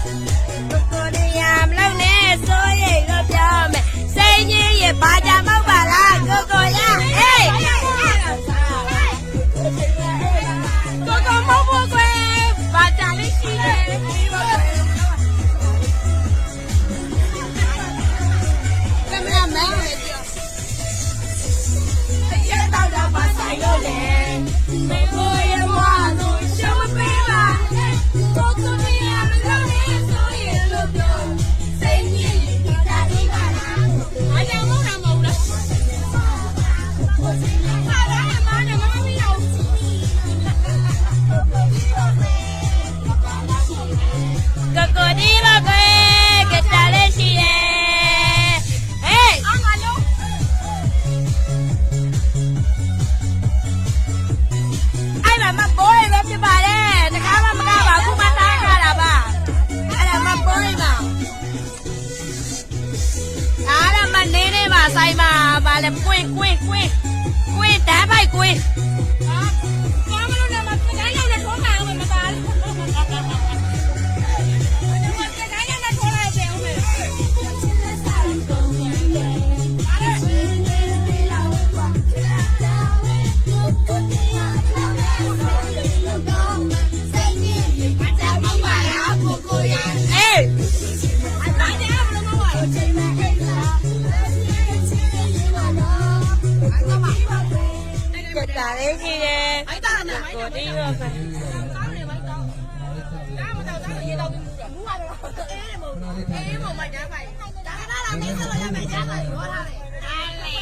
ကိုရီးယားမလို့နဲ့ဆိုရင်တော့ပြောမယ်စိတ်ကြီးရပါကြမောက်ပါလားကိုရဟေးကိုမောက်ဖို့ကွယ်ပါကြလေးရှိတယ်ဒီပါကင်မရာမန်လေးပြောရတော့ပါဆိုင်လို့လေမေကိုရမလို့ရှောင်းပေးပါကိုရီးယားမလို့နဲ့ဆိုရင်လို့ပြောစိတ်ကြီးရပါကြပါလားအားကြောင့်မဟုတ်လားကိုဒီလိုကကြလေးရှိတယ်ဟေးအမလုံးအဲ့ဒါမပေါ်ရပဲဖြစ်ပါတယ်တခါမှမကပါဘူးမသားခါတာပါအဲ့ဒါမပေါ်ရပါအားရမနေနေပါဆိုင်ပါပါလေကွင်းဓာတ်ပိုက်ကွင်းဘာမလို့လဲမတိုင်းရောက်နေထုံးမှာအောင်မပါဘူးဒါလေးရှိတယ်ကိုဒီရောပဲအေးမမကြမ်းပါဘူးဒါကလည်းမင်းစလို့ရမယ်ကြားပါရောထားတယ်အားလေ